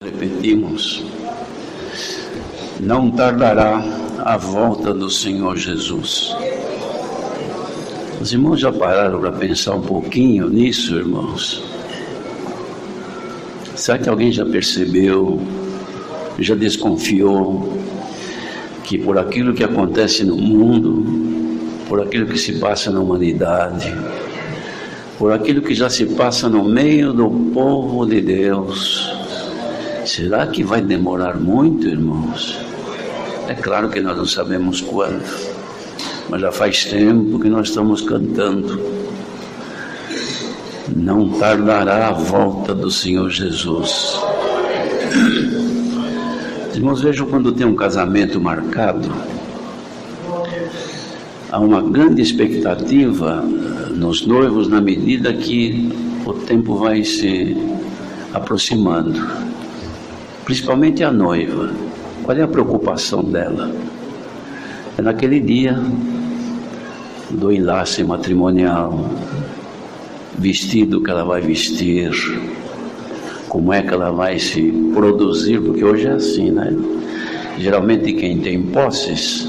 Repetimos, não tardará a volta do Senhor Jesus. Os irmãos já pararam para pensar um pouquinho nisso, irmãos? Será que alguém já percebeu, já desconfiou que por aquilo que acontece no mundo, por aquilo que se passa na humanidade, por aquilo que já se passa no meio do povo de Deus, será que vai demorar muito, irmãos? É claro que nós não sabemos quando, mas já faz tempo que nós estamos cantando. Não tardará a volta do Senhor Jesus. Irmãos, vejam, quando tem um casamento marcado, há uma grande expectativa nos noivos na medida que o tempo vai se aproximando. Principalmente a noiva. Qual é a preocupação dela? É naquele dia do enlace matrimonial, vestido que ela vai vestir, como é que ela vai se produzir, porque hoje é assim, né? Geralmente quem tem posses,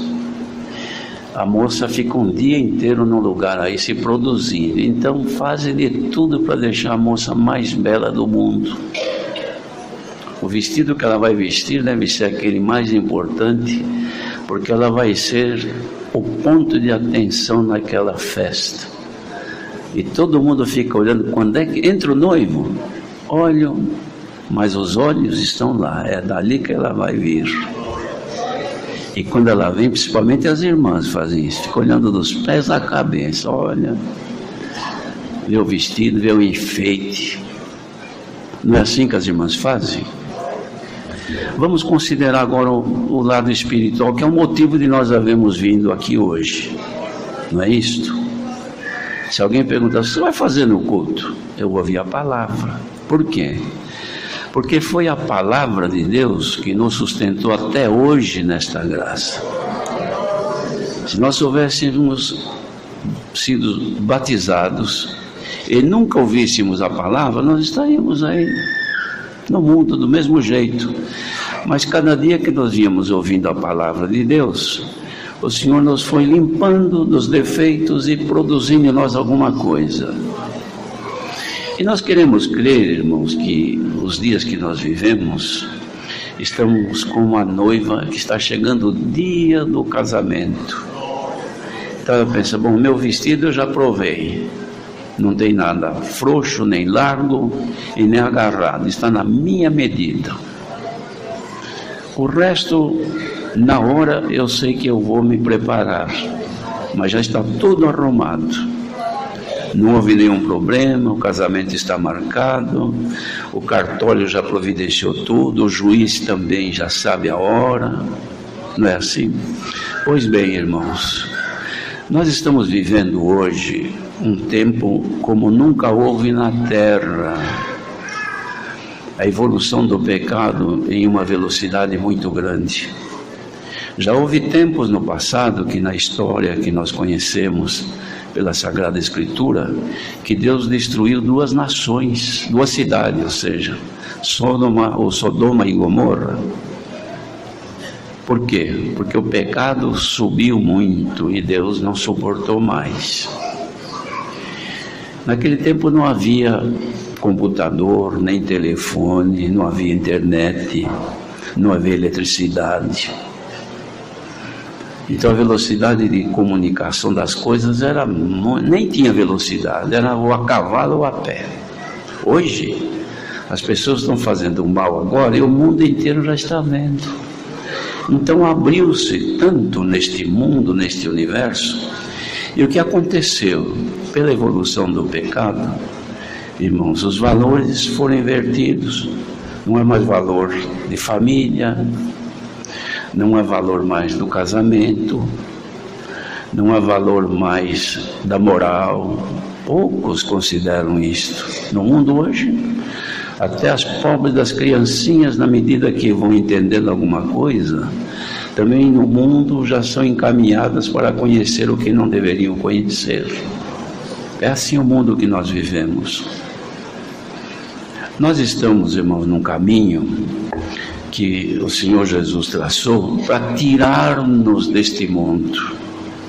a moça fica um dia inteiro num lugar aí se produzindo, então fazem de tudo para deixar a moça mais bela do mundo. O vestido que ela vai vestir deve ser aquele mais importante, porque ela vai ser o ponto de atenção naquela festa. E todo mundo fica olhando, quando é que entra o noivo? Olham, mas os olhos estão lá, é dali que ela vai vir. E quando ela vem, principalmente as irmãs fazem isso, ficam olhando dos pés à cabeça, olha, vê o vestido, vê o enfeite. Não é assim que as irmãs fazem? Vamos considerar agora o lado espiritual, que é o motivo de nós havermos vindo aqui hoje, não é isto? Se alguém perguntar, você vai fazer no culto? Eu vou ouvir a palavra. Por quê? Porque foi a palavra de Deus que nos sustentou até hoje nesta graça. Se nós houvéssemos sido batizados e nunca ouvíssemos a palavra, nós estaríamos aí no mundo do mesmo jeito. Mas cada dia que nós íamos ouvindo a palavra de Deus, o Senhor nos foi limpando dos defeitos e produzindo em nós alguma coisa. E nós queremos crer, irmãos, que os dias que nós vivemos, estamos como uma noiva que está chegando o dia do casamento. Então eu penso, bom, meu vestido eu já provei. Não tem nada frouxo, nem largo e nem agarrado. Está na minha medida. O resto, na hora, eu sei que eu vou me preparar. Mas já está tudo arrumado. Não houve nenhum problema, o casamento está marcado, o cartório já providenciou tudo, o juiz também já sabe a hora. Não é assim? Pois bem, irmãos, nós estamos vivendo hoje um tempo como nunca houve na terra. A evolução do pecado em uma velocidade muito grande. Já houve tempos no passado que na história que nós conhecemos pela Sagrada Escritura, que Deus destruiu duas nações, duas cidades, ou seja, Sodoma e Gomorra. Por quê? Porque o pecado subiu muito e Deus não suportou mais. Naquele tempo não havia computador, nem telefone, não havia internet, não havia eletricidade. Então a velocidade de comunicação das coisas nem tinha velocidade, era ou a cavalo ou a pé. Hoje, as pessoas estão fazendo mal agora e o mundo inteiro já está vendo. Então abriu-se tanto neste mundo, neste universo, e o que aconteceu pela evolução do pecado, irmãos, os valores foram invertidos. Não é mais valor de família, não é valor mais do casamento, não é valor mais da moral. Poucos consideram isto. No mundo hoje, até as pobres das criancinhas, na medida que vão entendendo alguma coisa, também no mundo já são encaminhadas para conhecer o que não deveriam conhecer. É assim o mundo que nós vivemos. Nós estamos, irmãos, num caminho que o Senhor Jesus traçou para tirar-nos deste mundo.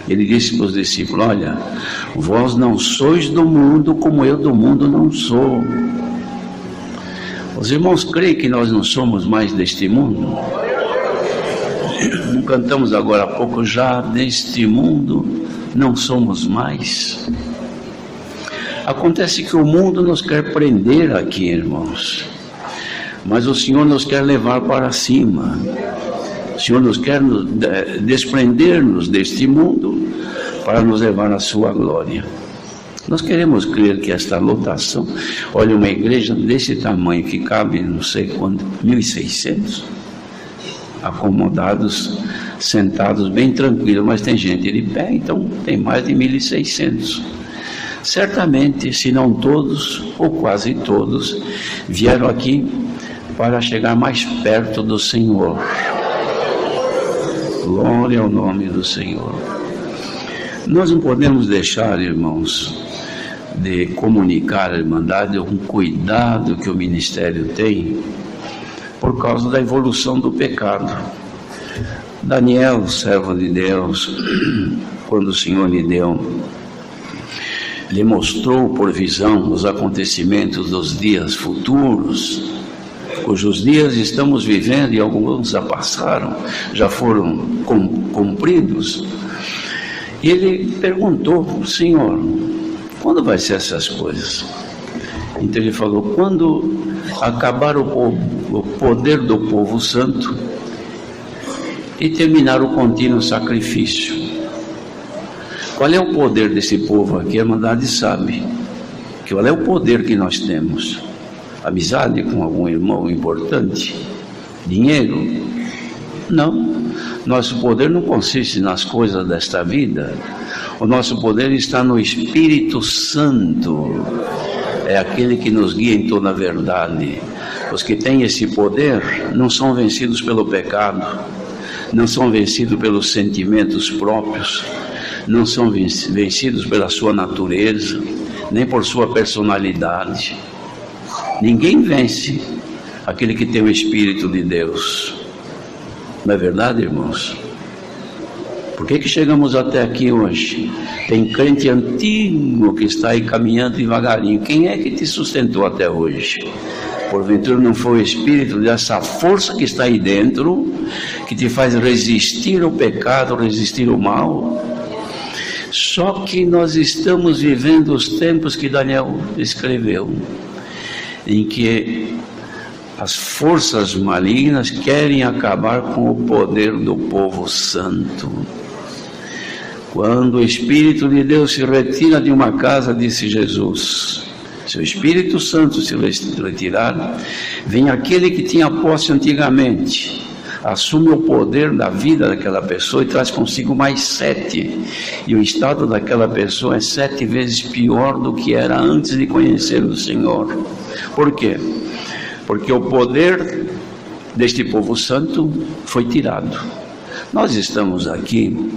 Ele disse para os discípulos: olha, vós não sois do mundo, como eu do mundo não sou. Os irmãos creem que nós não somos mais deste mundo? Não cantamos agora há pouco: já deste mundo não somos mais. Acontece que o mundo nos quer prender aqui, irmãos, mas o Senhor nos quer levar para cima. O Senhor nos quer desprender-nos deste mundo para nos levar à sua glória. Nós queremos crer que esta lotação, olha, uma igreja desse tamanho que cabe não sei quanto, 1.600 acomodados, sentados bem tranquilos, mas tem gente de pé, então tem mais de 1.600. Certamente, se não todos, ou quase todos, vieram aqui para chegar mais perto do Senhor. Glória ao nome do Senhor. Nós não podemos deixar, irmãos, de comunicar a Irmandade com cuidado que o ministério tem por causa da evolução do pecado. Daniel, servo de Deus, quando o Senhor lhe mostrou por visão os acontecimentos dos dias futuros, cujos dias estamos vivendo e alguns já passaram, já foram cumpridos. E ele perguntou: Senhor, quando vai ser essas coisas? Então ele falou: quando acabar o poder do povo santo e terminar o contínuo sacrifício. Qual é o poder desse povo aqui? A Irmandade sabe. Qual é o poder que nós temos? Amizade com algum irmão importante? Dinheiro? Não. Nosso poder não consiste nas coisas desta vida. O nosso poder está no Espírito Santo. É aquele que nos guia em toda a verdade. Os que têm esse poder não são vencidos pelo pecado, não são vencidos pelos sentimentos próprios, não são vencidos pela sua natureza, nem por sua personalidade. Ninguém vence aquele que tem o Espírito de Deus. Não é verdade, irmãos? Por que chegamos até aqui hoje? Tem crente antigo que está aí caminhando devagarinho. Quem é que te sustentou até hoje? Porventura não foi o Espírito dessa força que está aí dentro, que te faz resistir ao pecado, resistir ao mal? Só que nós estamos vivendo os tempos que Daniel escreveu, em que as forças malignas querem acabar com o poder do povo santo. Quando o Espírito de Deus se retira de uma casa, disse Jesus, se o Espírito Santo se retirar, vem aquele que tinha posse antigamente, assume o poder da vida daquela pessoa e traz consigo mais 7. E o estado daquela pessoa é 7 vezes pior do que era antes de conhecer o Senhor. Por quê? Porque o poder deste povo santo foi tirado. Nós estamos aqui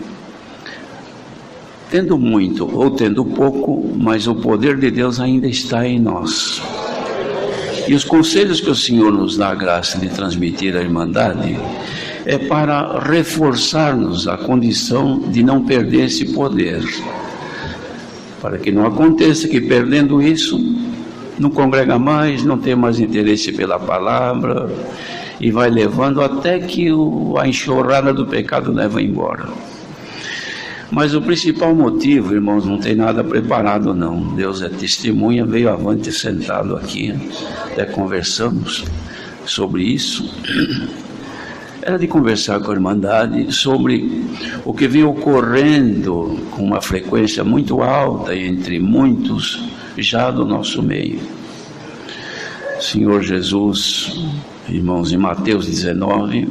tendo muito ou tendo pouco, mas o poder de Deus ainda está em nós. E os conselhos que o Senhor nos dá a graça de transmitir à Irmandade é para reforçar-nos a condição de não perder esse poder, para que não aconteça que, perdendo isso, não congrega mais, não tem mais interesse pela palavra e vai levando até que a enxurrada do pecado leva embora. Mas o principal motivo, irmãos, não tem nada preparado não. Deus é testemunha, veio avante sentado aqui, até conversamos sobre isso. Era de conversar com a Irmandade sobre o que vem ocorrendo com uma frequência muito alta entre muitos já do nosso meio. Senhor Jesus, irmãos, em Mateus 19,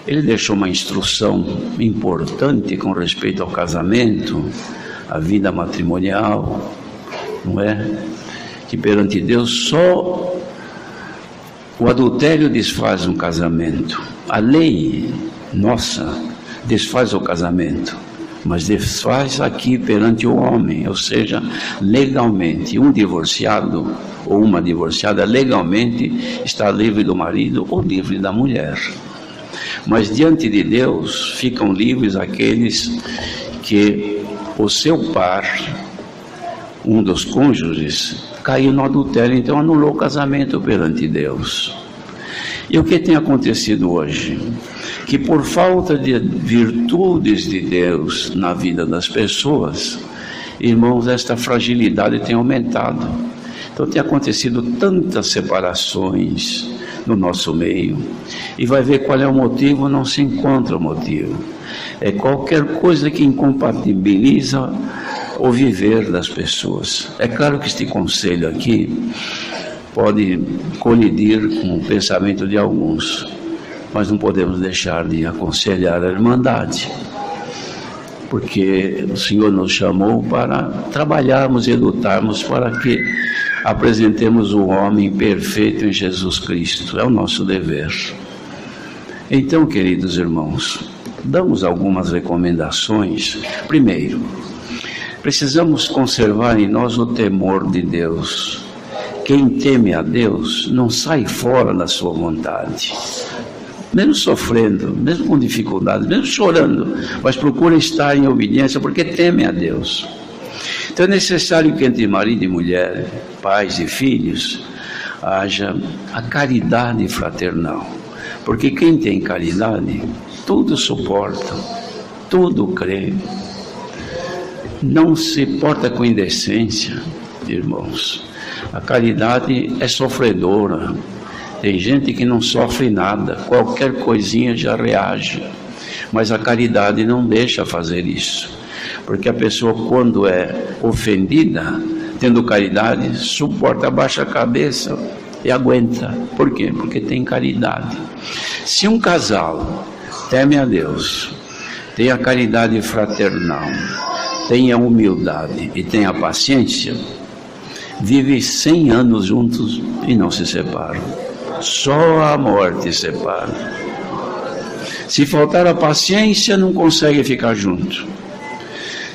ele deixou uma instrução importante com respeito ao casamento, à vida matrimonial, não é? Que perante Deus só o adultério desfaz um casamento. A lei nossa desfaz o casamento. mas desfaz aqui perante o homem, ou seja, legalmente. Um divorciado ou uma divorciada legalmente está livre do marido ou livre da mulher. Mas diante de Deus ficam livres aqueles que o seu par, um dos cônjuges, caiu no adultério, então anulou o casamento perante Deus. E o que tem acontecido hoje? Que por falta de virtudes de Deus na vida das pessoas, irmãos, esta fragilidade tem aumentado. Então tem acontecido tantas separações no nosso meio, e vai ver qual é o motivo, não se encontra o motivo. É qualquer coisa que incompatibiliza o viver das pessoas. É claro que este conselho aqui pode colidir com o pensamento de alguns, mas não podemos deixar de aconselhar a Irmandade, porque o Senhor nos chamou para trabalharmos e lutarmos para que apresentemos o homem perfeito em Jesus Cristo. É o nosso dever. Então, queridos irmãos, damos algumas recomendações. Primeiro, precisamos conservar em nós o temor de Deus. Quem teme a Deus não sai fora da sua vontade, mesmo sofrendo, mesmo com dificuldades, mesmo chorando, mas procura estar em obediência porque teme a Deus. Então é necessário que entre marido e mulher, pais e filhos, haja a caridade fraternal, porque quem tem caridade tudo suporta, tudo crê, não se porta com indecência, irmãos. A caridade é sofredora. Tem gente que não sofre nada, qualquer coisinha já reage, mas a caridade não deixa fazer isso, porque a pessoa, quando é ofendida, tendo caridade, suporta, abaixa a cabeça e aguenta. Por quê? Porque tem caridade. Se um casal teme a Deus, tem a caridade fraternal, tem a humildade e tem a paciência, vive 100 anos juntos e não se separam. Só a morte separa. Se faltar a paciência, não consegue ficar junto.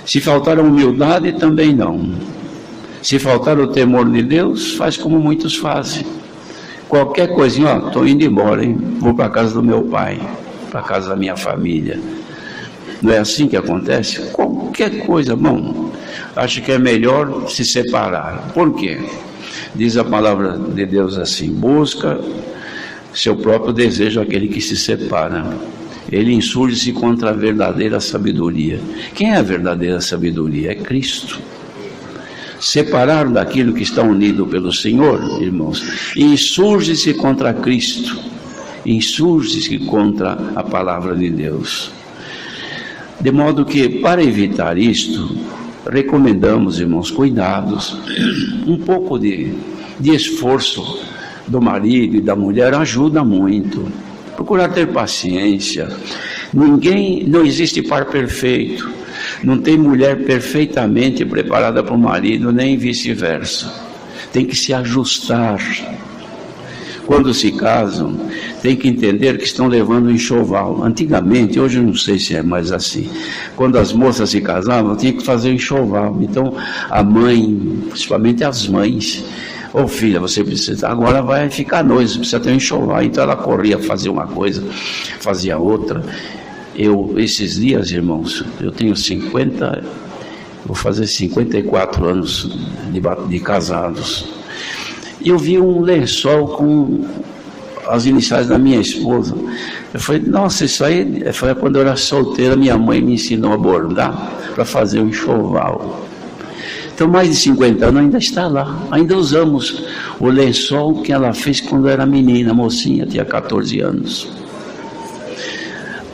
Se faltar a humildade, também não. Se faltar o temor de Deus, faz como muitos fazem. Qualquer coisinha, estou indo embora, hein? Vou para a casa do meu pai, para a casa da minha família. Não é assim que acontece? Qualquer coisa, bom, acho que é melhor se separar. Por quê? Diz a palavra de Deus assim: busca seu próprio desejo aquele que se separa. Ele insurge-se contra a verdadeira sabedoria. Quem é a verdadeira sabedoria? É Cristo. Separar daquilo que está unido pelo Senhor, irmãos, insurge-se contra Cristo, insurge-se contra a palavra de Deus. De modo que, para evitar isto, recomendamos, irmãos, cuidados, um pouco de esforço do marido e da mulher ajuda muito. Procurar ter paciência. Não existe par perfeito. Não tem mulher perfeitamente preparada para o marido, nem vice-versa. Tem que se ajustar. Quando se casam, tem que entender que estão levando um enxoval. Antigamente, hoje eu não sei se é mais assim, quando as moças se casavam, tinha que fazer um enxoval. Então, a mãe, principalmente as mães, filha, você precisa, agora vai ficar noiva, você precisa ter um enxoval. Então ela corria, fazia uma coisa, fazia outra. Esses dias, irmãos, eu tenho vou fazer 54 anos de casados. E eu vi um lençol com as iniciais da minha esposa. Eu falei, nossa, isso aí foi quando eu era solteira, minha mãe me ensinou a bordar para fazer um enxoval. Então, mais de 50 anos ainda está lá. Ainda usamos o lençol que ela fez quando era menina, mocinha, tinha 14 anos.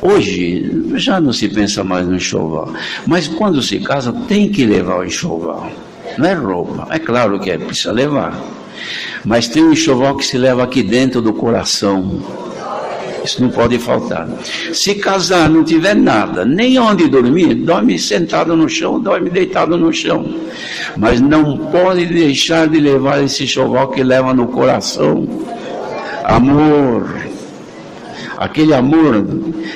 Hoje, já não se pensa mais no enxoval. Mas quando se casa, tem que levar o enxoval. Não é roupa. É claro que precisa levar. Mas tem um enxoval que se leva aqui dentro do coração. Isso não pode faltar. Se casar não tiver nada, nem onde dormir, dorme sentado no chão, dorme deitado no chão. Mas não pode deixar de levar esse enxoval que leva no coração. Amor, Aquele amor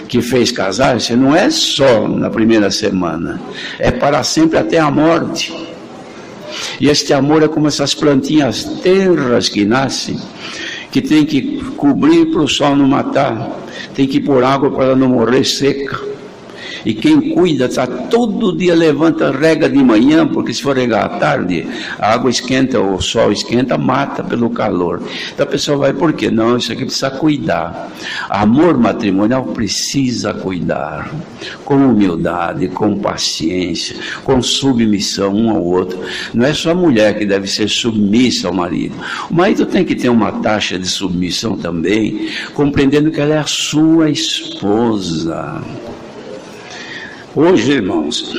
que fez casar-se não é só na primeira semana, é para sempre até a morte. E este amor é como essas plantinhas terras que nascem, que tem que cobrir para o sol não matar, tem que pôr água para ela não morrer seca. E quem cuida, está todo dia, levanta, rega de manhã, porque se for regar à tarde, a água esquenta, o sol esquenta, mata pelo calor. Então a pessoa vai, por quê? Não, isso aqui precisa cuidar. Amor matrimonial precisa cuidar, com humildade, com paciência, com submissão um ao outro. Não é só a mulher que deve ser submissa ao marido. O marido tem que ter uma taxa de submissão também, compreendendo que ela é a sua esposa. Hoje, irmãos,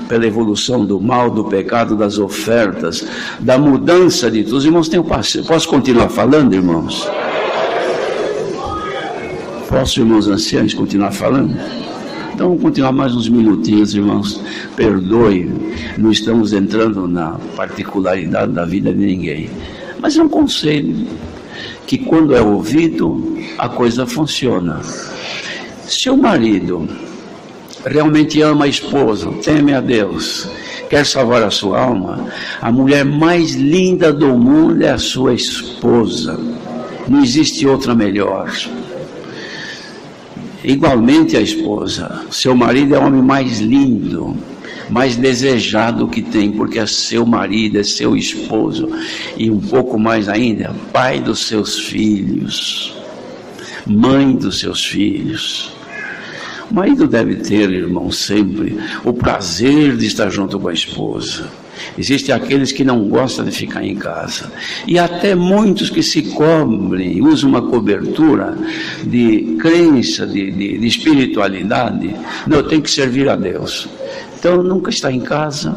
pela evolução do mal, do pecado, das ofertas, da mudança de tudo, os irmãos têm o passo. Posso continuar falando, irmãos? Posso, irmãos anciãos, continuar falando? Então, vamos continuar mais uns minutinhos, irmãos. Perdoe, não estamos entrando na particularidade da vida de ninguém. Mas é um conselho, que quando é ouvido, a coisa funciona. Se o marido realmente ama a esposa, teme a Deus, quer salvar a sua alma, a mulher mais linda do mundo é a sua esposa. Não existe outra melhor. Igualmente a esposa, seu marido é o homem mais lindo, mais desejado que tem, porque é seu marido, é seu esposo, e um pouco mais ainda, pai dos seus filhos, mãe dos seus filhos. O marido deve ter, irmão, sempre o prazer de estar junto com a esposa. Existem aqueles que não gostam de ficar em casa. E até muitos que se cobrem, usam uma cobertura de crença, de espiritualidade. Não, eu tenho que servir a Deus. Então, nunca está em casa.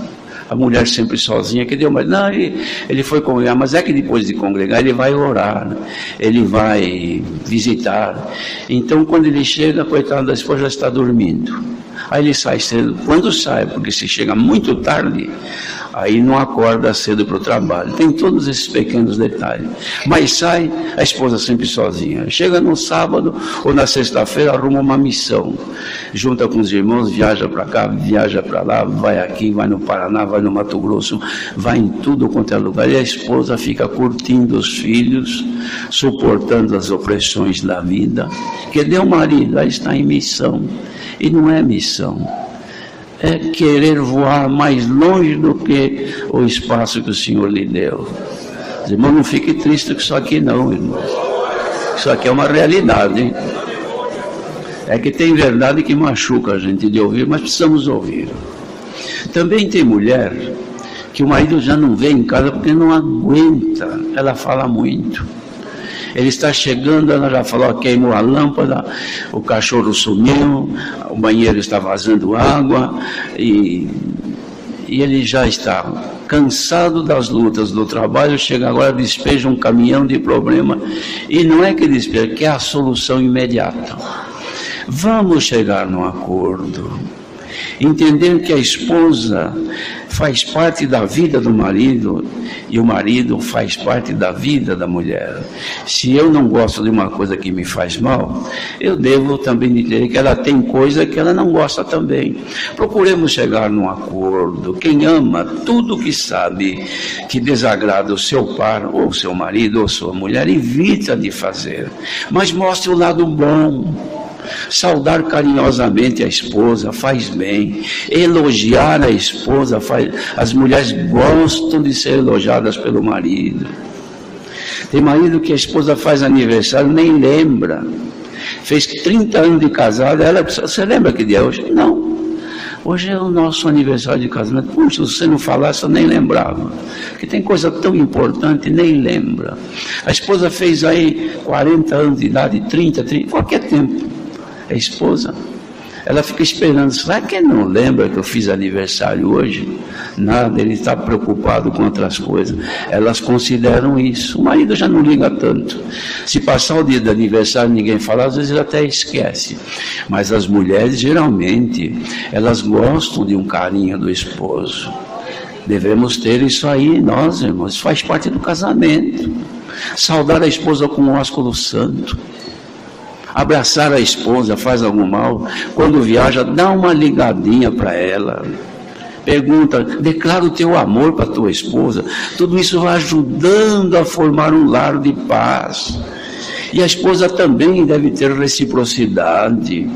A mulher sempre sozinha, que deu, mas não, ele foi congregar, mas é que depois de congregar ele vai orar, ele vai visitar. Então quando ele chega, coitado da esposa já está dormindo. Aí ele sai cedo. Quando sai, porque se chega muito tarde, aí não acorda cedo para o trabalho. Tem todos esses pequenos detalhes. Mas sai, a esposa sempre sozinha. Chega no sábado ou na sexta-feira, arruma uma missão. Junta com os irmãos, viaja para cá, viaja para lá, vai aqui, vai no Paraná, vai no Mato Grosso, vai em tudo quanto é lugar. E a esposa fica curtindo os filhos, suportando as opressões da vida. Que deu marido, aí está em missão. E não é missão. É querer voar mais longe do que o espaço que o Senhor lhe deu. Os irmãos, não fiquem tristes com isso aqui não, irmão. Isso aqui é uma realidade, hein? É que tem verdade que machuca a gente de ouvir, mas precisamos ouvir. Também tem mulher que o marido já não vem em casa porque não aguenta, ela fala muito. Ele está chegando, ela já falou, queimou a lâmpada, o cachorro sumiu, o banheiro está vazando água, e ele já está cansado das lutas do trabalho, chega agora, despeja um caminhão de problema, e não é que despeja, que é a solução imediata. Vamos chegar num acordo, entender que a esposa faz parte da vida do marido e o marido faz parte da vida da mulher. Se eu não gosto de uma coisa que me faz mal, eu devo também entender que ela tem coisa que ela não gosta também. Procuremos chegar num acordo. Quem ama tudo que sabe que desagrada o seu par, ou seu marido, ou sua mulher, evita de fazer, mas mostre o lado bom. Saudar carinhosamente a esposa faz bem, elogiar a esposa faz. As mulheres gostam de ser elogiadas pelo marido. Tem marido que a esposa faz aniversário, nem lembra, fez 30 anos de casado, ela, você lembra que dia é hoje? Não, hoje é o nosso aniversário de casamento. Puxa, se você não falasse eu nem lembrava, porque tem coisa tão importante, nem lembra. A esposa fez aí 40 anos de idade, 30, qualquer tempo. A esposa, ela fica esperando, será que ele não lembra que eu fiz aniversário hoje? Nada, ele está preocupado com outras coisas. Elas consideram isso. O marido já não liga tanto. Se passar o dia do aniversário e ninguém falar, às vezes ele até esquece. Mas as mulheres, geralmente, elas gostam de um carinho do esposo. Devemos ter isso aí, nós, irmãos, isso faz parte do casamento. Saudar a esposa com um ósculo santo. Abraçar a esposa faz algum mal? Quando viaja, dá uma ligadinha para ela. Pergunta, declara o teu amor para a tua esposa. Tudo isso vai ajudando a formar um lar de paz. E a esposa também deve ter reciprocidade.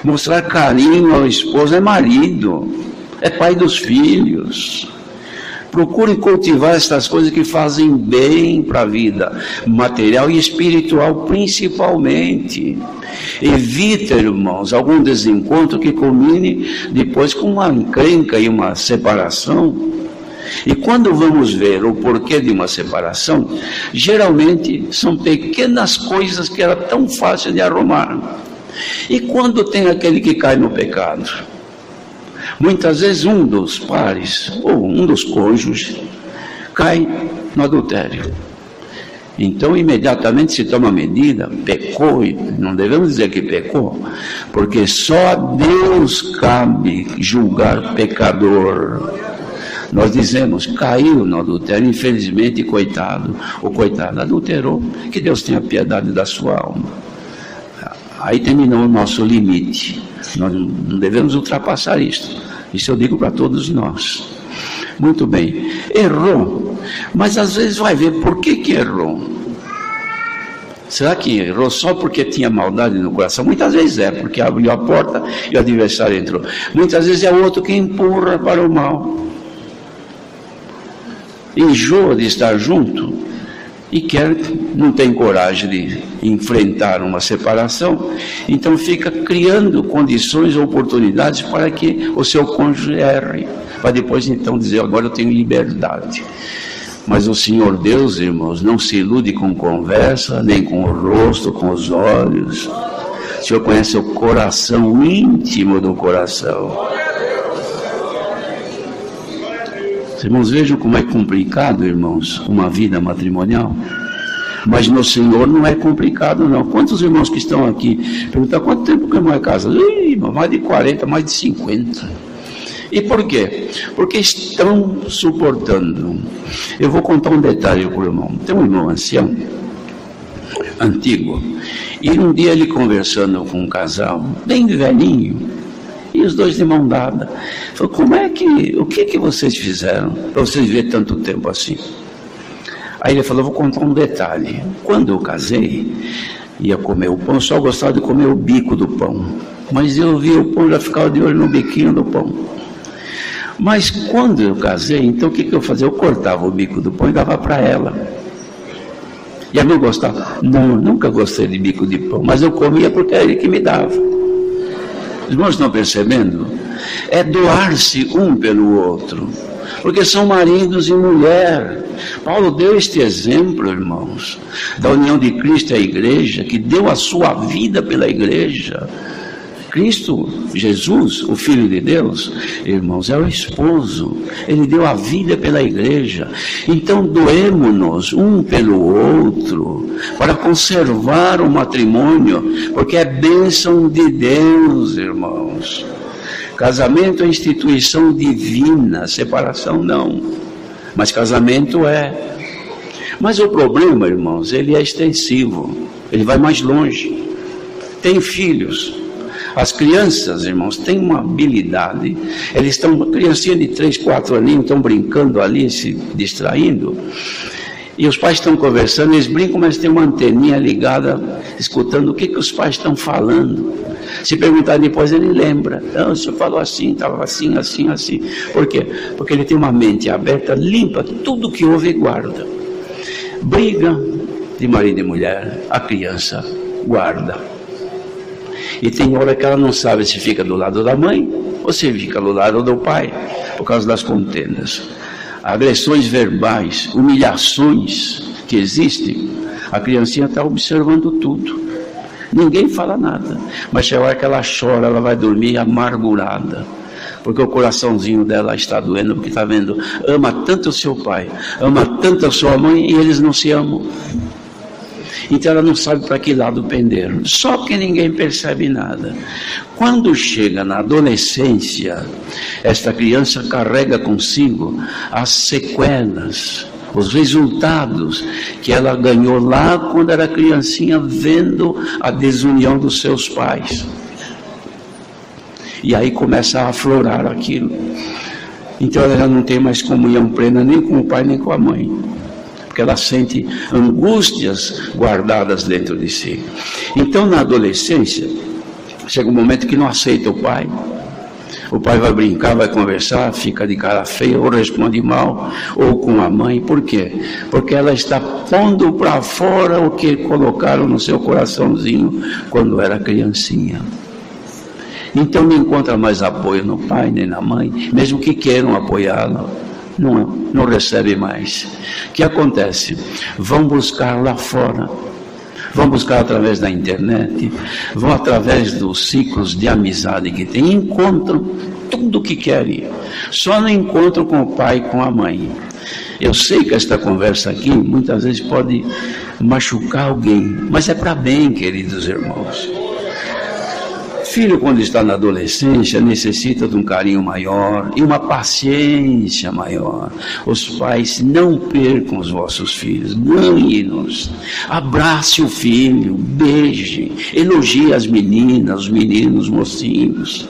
Mostrar carinho ao esposo é marido, é pai dos filhos. Procure cultivar estas coisas que fazem bem para a vida material e espiritual, principalmente. Evita, irmãos, algum desencontro que culmine depois com uma encrenca e uma separação. E quando vamos ver o porquê de uma separação, geralmente são pequenas coisas que era tão fácil de arrumar. E quando tem aquele que cai no pecado? Muitas vezes um dos pares, ou um dos cônjuges, cai no adultério. Então imediatamente se toma medida, pecou, e não devemos dizer que pecou, porque só a Deus cabe julgar pecador. Nós dizemos, caiu no adultério, infelizmente, coitado, ou coitada, adulterou, que Deus tenha piedade da sua alma. Aí terminou o nosso limite. Nós não devemos ultrapassar isso. Isso eu digo para todos nós. Muito bem. Errou. Mas às vezes vai ver por que errou. Será que errou só porque tinha maldade no coração? Muitas vezes é, porque abriu a porta e o adversário entrou. Muitas vezes é o outro que empurra para o mal. Enjoa de estar junto e não tem coragem de enfrentar uma separação, então fica criando condições, oportunidades para que o seu cônjuge erre, para depois então dizer, agora eu tenho liberdade. Mas o Senhor Deus, irmãos, não se ilude com conversa, nem com o rosto, com os olhos. O Senhor conhece o coração íntimo do coração. Irmãos, vejam como é complicado, irmãos, uma vida matrimonial. Mas no Senhor não é complicado, não. Quantos irmãos que estão aqui perguntam quanto tempo que o irmão é casado? Mais de 40, mais de 50. E por quê? Porque estão suportando. Eu vou contar um detalhe para o irmão. Tem um irmão ancião, antigo, e um dia ele conversando com um casal, bem velhinho, e os dois de mão dada, falou, o que vocês fizeram para vocês viver tanto tempo assim? Aí ele falou, vou contar um detalhe. Quando eu casei, ia comer o pão, só gostava de comer o bico do pão. Mas eu via o pão, já ficava de olho no biquinho do pão. Mas quando eu casei, então o que eu fazia? Eu cortava o bico do pão e dava para ela. E ela não gostava? Não, nunca gostei de bico de pão, mas eu comia porque era ele que me dava. Os irmãos estão percebendo? É doar-se um pelo outro, porque são maridos e mulher. Paulo deu este exemplo, irmãos, da união de Cristo e a igreja, que deu a sua vida pela igreja. Cristo, Jesus, o Filho de Deus, irmãos, é o esposo. Ele deu a vida pela igreja. Então doemos-nos um pelo outro para conservar o matrimônio, porque é bênção de Deus, irmãos. Casamento é instituição divina, separação não. Mas casamento é. Mas o problema, irmãos, ele é extensivo. Ele vai mais longe. Tem filhos. As crianças, irmãos, têm uma habilidade. Eles estão, criancinha de 3, 4 aninhos, estão brincando ali, se distraindo. E os pais estão conversando, eles brincam, mas tem uma anteninha ligada, escutando o que os pais estão falando. Se perguntar depois, ele lembra. Não, o senhor falou assim, estava assim, assim, assim. Por quê? Porque ele tem uma mente aberta, limpa, tudo que ouve e guarda. Briga de marido e mulher, a criança guarda. E tem hora que ela não sabe se fica do lado da mãe ou se fica do lado do pai, por causa das contendas. Agressões verbais, humilhações que existem, a criancinha está observando tudo. Ninguém fala nada, mas chega a hora que ela chora, ela vai dormir amargurada, porque o coraçãozinho dela está doendo, porque está vendo, ama tanto o seu pai, ama tanto a sua mãe, e eles não se amam. Então ela não sabe para que lado pender. Só que ninguém percebe nada. Quando chega na adolescência, esta criança carrega consigo as sequelas, os resultados que ela ganhou lá quando era criancinha, vendo a desunião dos seus pais. E aí começa a aflorar aquilo. Então ela já não tem mais comunhão plena nem com o pai nem com a mãe, porque ela sente angústias guardadas dentro de si. Então na adolescência chega um momento que não aceita o pai. O pai vai brincar, vai conversar, fica de cara feia, ou responde mal, ou com a mãe. Por quê? Porque ela está pondo para fora o que colocaram no seu coraçãozinho quando era criancinha. Então não encontra mais apoio no pai nem na mãe, mesmo que queiram apoiá-la, não recebe mais. O que acontece? Vão buscar lá fora. Vão buscar através da internet, vão através dos ciclos de amizade que tem, encontram tudo o que querem, só não encontram com o pai e com a mãe. Eu sei que esta conversa aqui muitas vezes pode machucar alguém, mas é para bem, queridos irmãos. Filho, quando está na adolescência, necessita de um carinho maior e uma paciência maior. Os pais, não percam os vossos filhos, ganhe-nos. Abrace o filho, beije, elogie as meninas, os meninos, os mocinhos.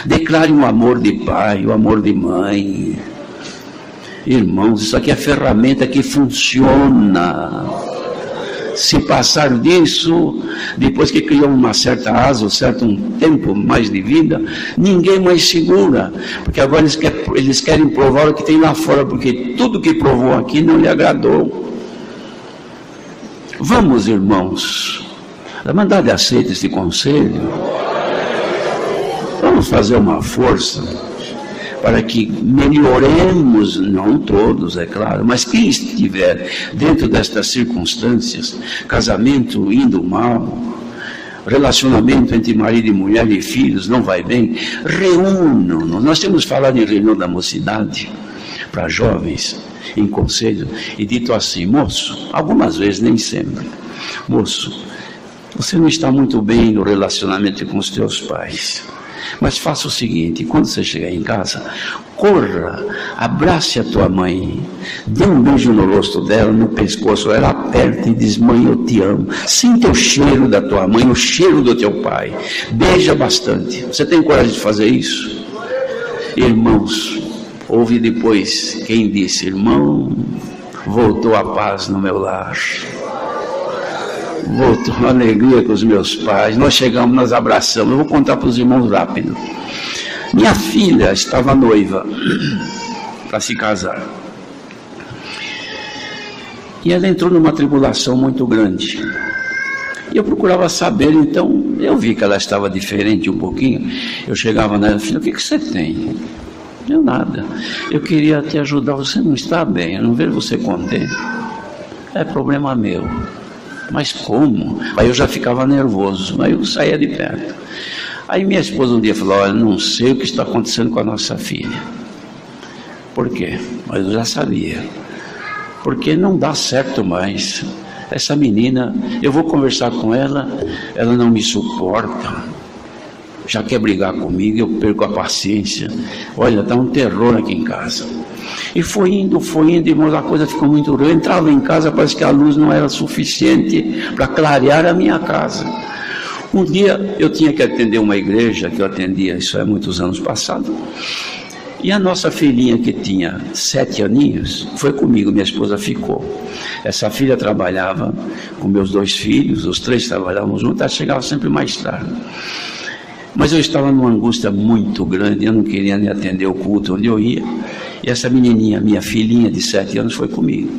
Declare um amor de pai, um amor de mãe. Irmãos, isso aqui é ferramenta que funciona. Se passar disso, depois que criou uma certa asa, um tempo mais de vida, ninguém mais segura, porque agora eles querem provar o que tem lá fora, porque tudo que provou aqui não lhe agradou. Vamos, irmãos, a Irmandade aceita este conselho. Vamos fazer uma força para que melhoremos, não todos, é claro, mas quem estiver dentro destas circunstâncias, casamento indo mal, relacionamento entre marido e mulher e filhos não vai bem, reúnam-nos. Nós temos falado em reunião da mocidade para jovens, em conselho, e dito assim: moço, algumas vezes, nem sempre, moço, você não está muito bem no relacionamento com os teus pais. Mas faça o seguinte: quando você chegar em casa, corra, abrace a tua mãe, dê um beijo no rosto dela, no pescoço, ela aperta e diz: mãe, eu te amo. Sinta o cheiro da tua mãe, o cheiro do teu pai. Beija bastante. Você tem coragem de fazer isso? Irmãos, ouve depois quem disse: irmão, voltou a paz no meu lar. Voltou a alegria com os meus pais. Nós chegamos, nós abraçamos. Eu vou contar para os irmãos rápido. Minha filha estava noiva para se casar. E ela entrou numa tribulação muito grande. E eu procurava saber, então eu vi que ela estava diferente um pouquinho. Eu chegava nela: filha, o que você tem? Eu nada. Eu queria te ajudar. Você não está bem, eu não vejo você contente. É problema meu. Mas como? Aí eu já ficava nervoso, aí eu saía de perto. Aí minha esposa um dia falou: olha, não sei o que está acontecendo com a nossa filha. Por quê? Mas eu já sabia. Porque não dá certo mais. Essa menina, eu vou conversar com ela, ela não me suporta. Já quer brigar comigo, eu perco a paciência. Olha, está um terror aqui em casa. E foi indo, irmãos, a coisa ficou muito ruim. Eu entrava em casa, parece que a luz não era suficiente para clarear a minha casa. Um dia eu tinha que atender uma igreja, que eu atendia, isso é muitos anos passados. E a nossa filhinha, que tinha 7 aninhos, foi comigo, minha esposa ficou. Essa filha trabalhava com meus 2 filhos, os 3 trabalhavam juntos, ela chegava sempre mais tarde. Mas eu estava numa angústia muito grande, eu não queria nem atender o culto onde eu ia. E essa menininha, minha filhinha de 7 anos, foi comigo.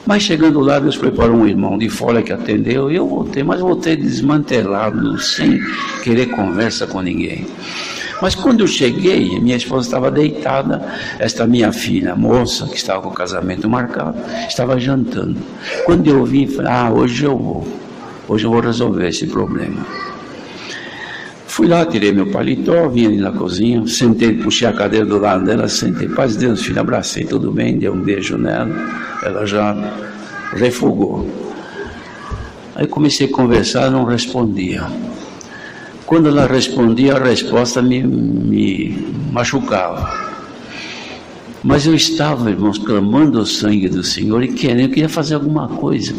Mas chegando lá, Deus preparou um irmão de fora que atendeu, e eu voltei, mas voltei desmantelado, sem querer conversa com ninguém. Mas quando eu cheguei, minha esposa estava deitada, esta minha filha, moça, que estava com o casamento marcado, estava jantando. Quando eu vim, falei: hoje eu vou resolver esse problema. Fui lá, tirei meu paletó, vim ali na cozinha, sentei, puxei a cadeira do lado dela, sentei: paz de Deus, filha, abracei, tudo bem, dei um beijo nela, ela já refogou. Aí comecei a conversar, não respondia. Quando ela respondia, a resposta me machucava. Mas eu estava, irmãos, clamando o sangue do Senhor e queria fazer alguma coisa.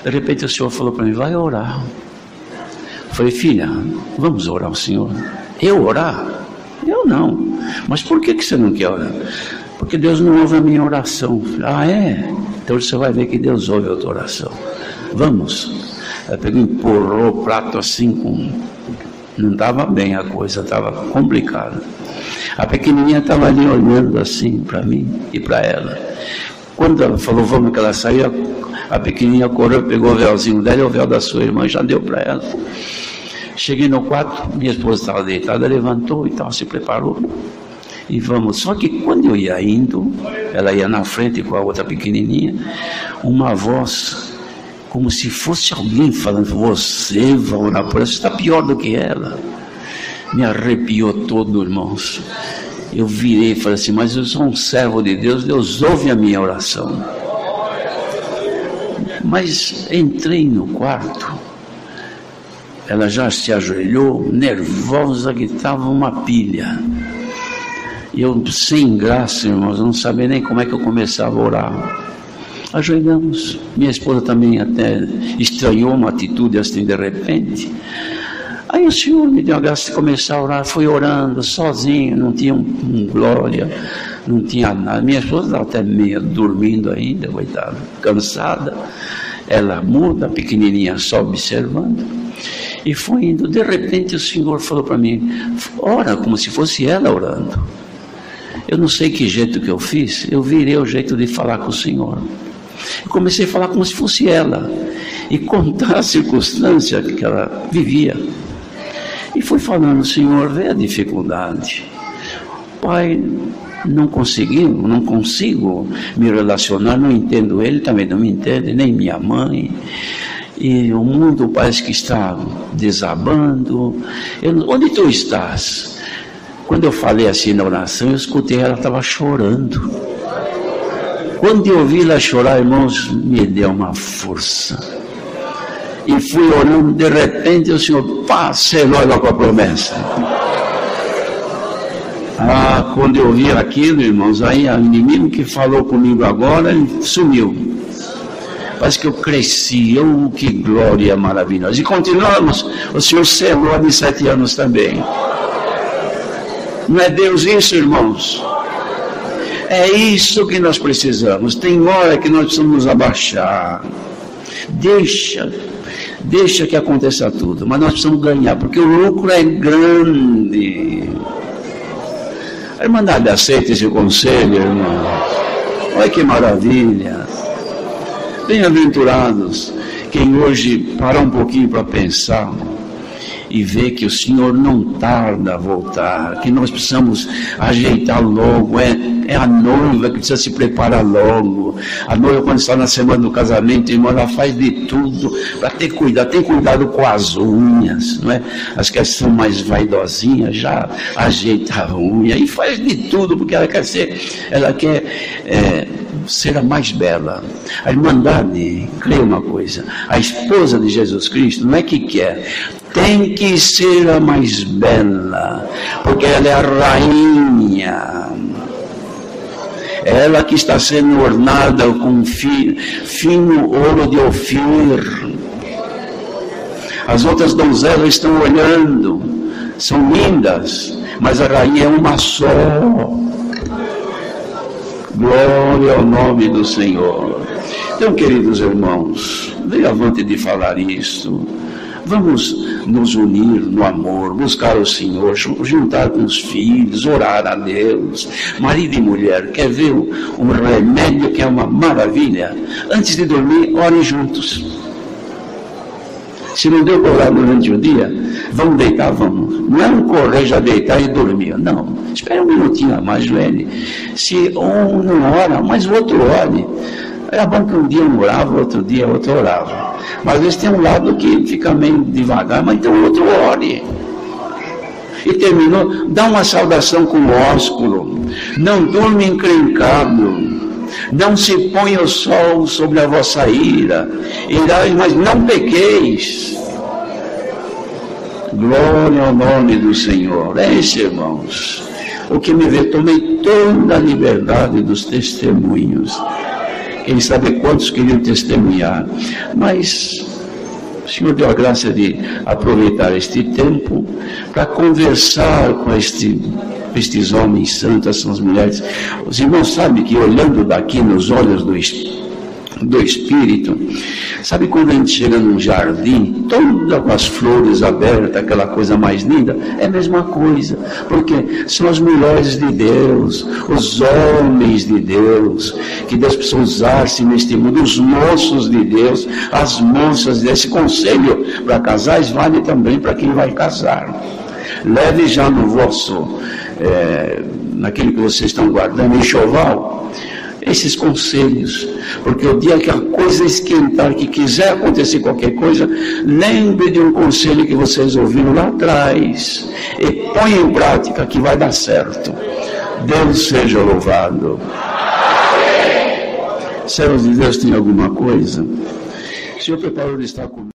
De repente o Senhor falou para mim, vai orar. Eu falei, filha, vamos orar ao Senhor. Eu orar? Eu não. Mas por que você não quer orar? Porque Deus não ouve a minha oração. Ah, é? Então você vai ver que Deus ouve a tua oração. Vamos. Ela pegou, empurrou o prato assim, não estava bem a coisa, estava complicada. A pequenininha estava ali olhando assim para mim e para ela. Quando ela falou, vamos, que ela saiu, a pequenininha correu, pegou o véuzinho dela e o véu da sua irmã já deu para ela. Cheguei no quarto, minha esposa estava deitada, levantou e tal, se preparou. E vamos, só que quando eu ia indo, ela ia na frente com a outra pequenininha, uma voz, como se fosse alguém falando, você vai orar por ela, você está pior do que ela. Me arrepiou todo, irmãos. Eu virei e falei assim, mas eu sou um servo de Deus, Deus ouve a minha oração. Mas entrei no quarto, ela já se ajoelhou, nervosa, que estava uma pilha. E eu, sem graça, irmãos, não sabia nem como é que eu começava a orar. Ajoelhamos. Minha esposa também até estranhou uma atitude assim de repente. Aí o Senhor me deu a graça de começar a orar. Fui orando sozinho, não tinha um glória, não tinha nada. Minha esposa estava até meio dormindo ainda, coitada, cansada. Ela muda, a pequenininha só observando. E foi indo. De repente o Senhor falou para mim, ora como se fosse ela orando. Eu não sei que jeito que eu fiz, eu virei o jeito de falar com o Senhor. Eu comecei a falar como se fosse ela e contar a circunstância que ela vivia. E fui falando, Senhor, vê a dificuldade. Pai, não consigo me relacionar, não entendo ele, também não me entende, nem minha mãe. E o mundo parece que está desabando. Onde tu estás? Quando eu falei assim na oração, eu escutei ela estava chorando. Quando eu vi ela chorar, irmãos, me deu uma força. E fui orando, de repente o Senhor selou ela com a promessa. Quando eu vi aquilo, irmãos, aí o inimigo que falou comigo agora, ele sumiu. Parece que eu cresci, que glória maravilhosa. E continuamos, o Senhor selou há 7 anos também. Não é Deus isso, irmãos? É isso que nós precisamos. Tem hora que nós precisamos nos abaixar. Deixa que aconteça tudo, mas nós precisamos ganhar, porque o lucro é grande. A Irmandade aceita esse conselho, irmão. Olha que maravilha. Bem-aventurados quem hoje parar um pouquinho para pensar e ver que o Senhor não tarda a voltar, que nós precisamos ajeitar logo, é a noiva que precisa se preparar logo. A noiva, quando está na semana do casamento, irmão, ela faz de tudo para ter cuidado, tem cuidado com as unhas, não é? As que são mais vaidosinhas já ajeita a unha e faz de tudo, porque ela quer ser a mais bela. A Irmandade, creia uma coisa, a esposa de Jesus Cristo não é que quer, tem que ser a mais bela, porque ela é a rainha, ela que está sendo ornada com fino ouro de Ofir. As outras donzelas estão olhando, são lindas, mas a rainha é uma só. Glória ao nome do Senhor. Então, queridos irmãos, venha avante de falar isto. Vamos nos unir no amor, buscar o Senhor, juntar com os filhos, orar a Deus. Marido e mulher, quer ver um remédio que é uma maravilha? Antes de dormir, orem juntos. Se não deu para orar durante o dia, vamos deitar, vamos. Não é correr, já deitar e dormir. Não, espere um minutinho a mais, joelho. Se um não ora, mas o outro ore. Era bom que um dia um orava, outro dia outro orava. Mas às vezes tem um lado que fica meio devagar, mas então o outro ore. E terminou, dá uma saudação com o ósculo. Não durma encrencado. Não se ponha o sol sobre a vossa ira, mas não pequeis. Glória ao nome do Senhor. É isso, irmãos. O que me vê, tomei toda a liberdade dos testemunhos. Quem sabe quantos queriam testemunhar. Mas o Senhor deu a graça de aproveitar este tempo para conversar com estes homens santos, essas mulheres. Os irmãos sabem que olhando daqui nos olhos do Espírito, sabe quando a gente chega num jardim, todas com as flores abertas, aquela coisa mais linda, é a mesma coisa, porque são as mulheres de Deus, os homens de Deus, que Deus precisa usar-se neste mundo, os moços de Deus, as moças desse conselho para casais, vale também para quem vai casar. Leve já no vosso, naquilo que vocês estão guardando, enxoval, esses conselhos, porque o dia que a coisa esquentar, que quiser acontecer qualquer coisa, lembre de um conselho que vocês ouviram lá atrás e põe em prática que vai dar certo. Deus seja louvado. Servos de Deus, tem alguma coisa? O Senhor preparou de estar comigo.